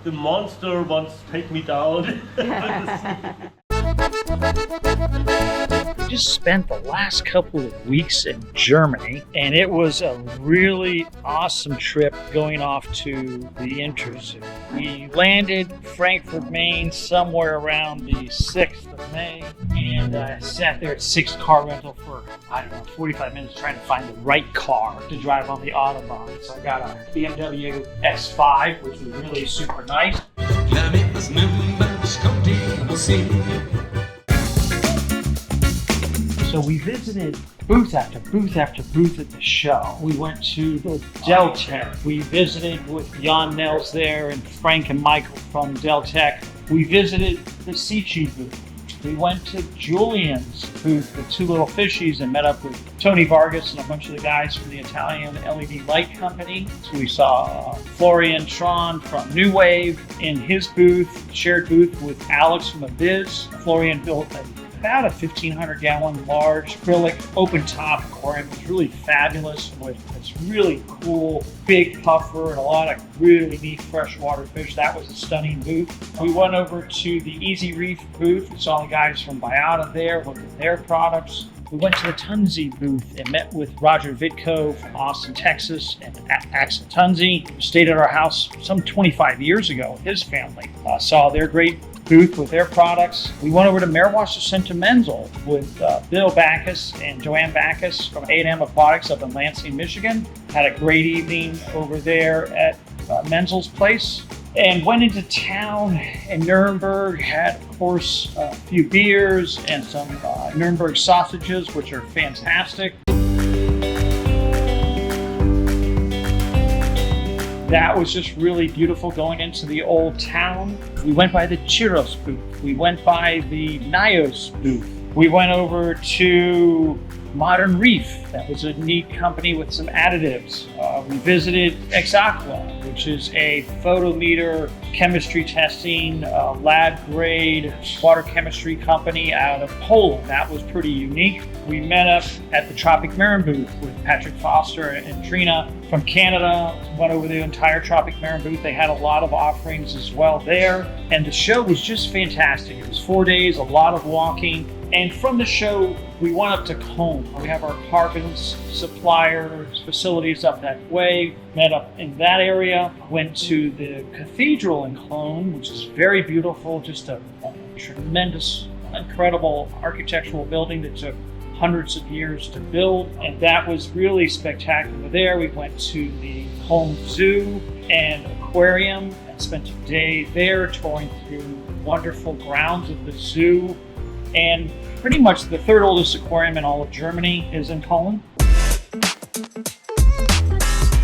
the monster wants to take me down. We just spent the last couple of weeks in Germany, and it was a really awesome trip going off to the Interzoo. We landed Frankfurt, Maine, somewhere around the 6th of May, and I sat there at Six Car Rental for, 45 minutes trying to find the right car to drive on the Autobahn. So I got a BMW X5, which was really super nice. So we visited booth after booth after booth at the show. We went to the Deltec. We visited with Jan Nels there and Frank and Michael from Deltec. We visited the CHEMI booth. We went to Julian's booth with Two Little Fishies and met up with Tony Vargas and a bunch of the guys from the Italian LED light company. So we saw Florian Tron from New Wave in his booth, shared booth with Alex from Abyzz. Florian built about a 1,500-gallon large acrylic open top aquarium. It was really fabulous with this really cool big puffer and a lot of really neat freshwater fish. That was a stunning booth. We went over to the Easy Reef booth. We saw the guys from Biata there, looked at their products. We went to the Tunzi booth and met with Roger Vitko from Austin, Texas, and Axel Tunzi, who stayed at our house some 25 years ago with his family. Saw their great booth with their products. We went over to Meerwasser Center Menzel with Bill Backus and Joanne Backus from A&M Aquatics up in Lansing, Michigan. Had a great evening over there at Menzel's place. And went into town in Nuremberg, had, of course, a few beers and some Nuremberg sausages, which are fantastic. That was just really beautiful going into the old town. We went by the Chiros booth. We went by the Nios booth. We went over to Modern Reef. That was a neat company with some additives. We visited Exaqua, which is a photometer chemistry testing, lab grade water chemistry company out of Poland. That was pretty unique. We met up at the Tropic Marin booth with Patrick Foster and Trina from Canada. Went over the entire Tropic Marin booth. They had a lot of offerings as well there. And the show was just fantastic. It was 4 days, a lot of walking. And from the show, we went up to Cologne. We have our carbons supplier facilities up that way. Met up in that area. Went to the cathedral in Cologne, which is very beautiful. Just a tremendous, incredible architectural building that took hundreds of years to build. And that was really spectacular there. We went to the Cologne Zoo and Aquarium and spent a day there touring through wonderful grounds of the zoo. And pretty much the third oldest aquarium in all of Germany is in Cologne.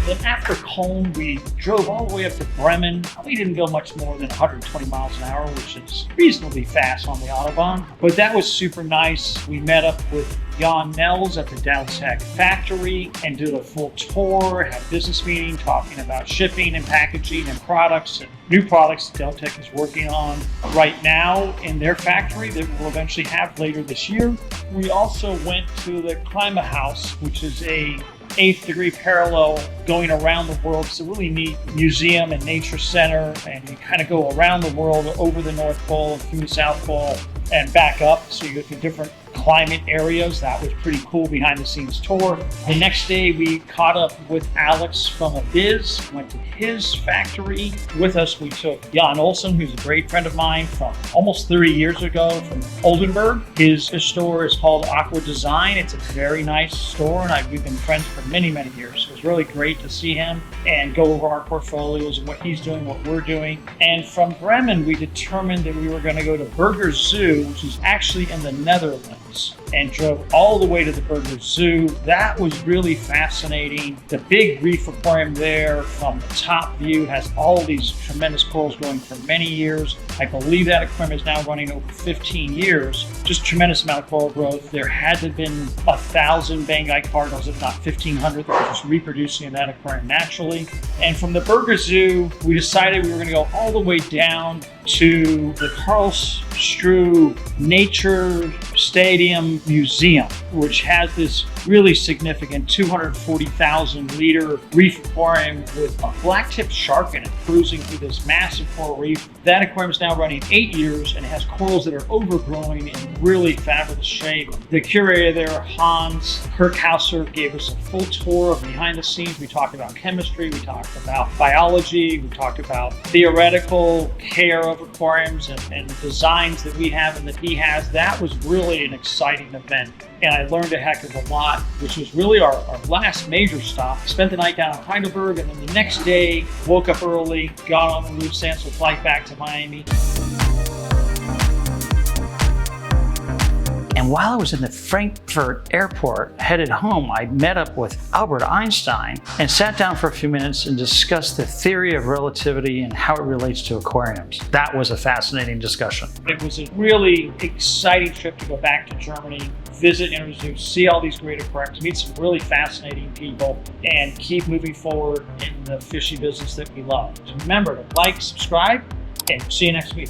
Then after Cologne, we drove all the way up to Bremen. We didn't go much more than 120 miles an hour, which is reasonably fast on the Autobahn. But that was super nice. We met up with Jan Nels at the Deltec factory and did a full tour, had a business meeting talking about shipping and packaging and products and new products Deltec is working on right now in their factory that we'll eventually have later this year. We also went to the Climate House, which is a 8th degree parallel going around the world. It's a really neat museum and nature center, and you kind of go around the world over the North Pole, through the South Pole, and back up. So you go to different climate areas. That was pretty cool behind the scenes tour. The next day we caught up with Alex from Abyzz, went to his factory. With us we took Jan Olsen, who's a great friend of mine from almost 30 years ago from Oldenburg. His store is called Aqua Design. It's a very nice store, and we've been friends for many, many years. So it was really great to see him and go over our portfolios and what he's doing, what we're doing. And from Bremen, we determined that we were going to go to Burger Zoo, which is actually in the Netherlands, and drove all the way to the Burger Zoo. That was really fascinating. The big reef aquarium there from the top view has all these tremendous corals growing for many years. I believe that aquarium is now running over 15 years. Just tremendous amount of coral growth. There had to have been 1,000 Bangai cardinals, if not 1,500, that were just reproducing in that aquarium naturally. And from the Burger Zoo, we decided we were going to go all the way down to the Karlsruhe Nature Stadium Museum, which has this really significant 240,000 liter reef aquarium with a black-tipped shark in it cruising through this massive coral reef. That aquarium is now running 8 years and has corals that are overgrowing in really fabulous shape. The curator there, Hans Kirkhauser, gave us a full tour of behind the scenes. We talked about chemistry, we talked about biology, we talked about theoretical care of aquariums and designs that we have and that he has. That was really an exciting event. And I learned a heck of a lot, which was really our last major stop. Spent the night down in Heidelberg, and then the next day, woke up early, got on the Lufthansa flight back to Miami. And while I was in the Frankfurt airport, headed home, I met up with Albert Einstein and sat down for a few minutes and discussed the theory of relativity and how it relates to aquariums. That was a fascinating discussion. It was a really exciting trip to go back to Germany, visit Interzoo, see all these great aquariums, meet some really fascinating people, and keep moving forward in the fishy business that we love. So remember to like, subscribe, and see you next week.